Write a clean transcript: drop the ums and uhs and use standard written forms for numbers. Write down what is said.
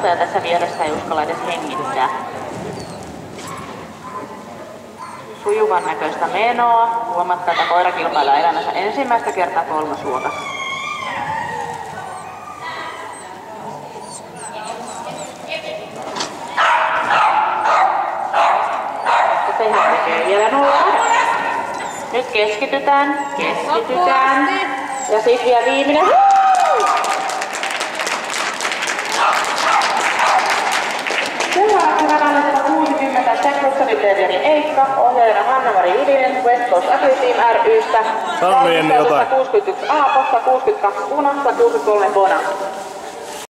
juoksee tässä vieressä ei uskalla edes hengittää. Sujuvan näköistä menoa. Huomatkaa, että koira kilpailee elämänsä ensimmäistä kertaa kolmosluokassa. Sehän tekee vielä nolla. Nyt keskitytään. Ja sit vielä viimeinen. Seuraavaksi ranalla 60 Jack Russellin Terrierin Eikka, ohjaajana Hanna-Mari Ylinen, West Coast Agri Team ry:stä. Sano Jenni jotain. 61 Aaposta, 62 Punasta, 63 Bona.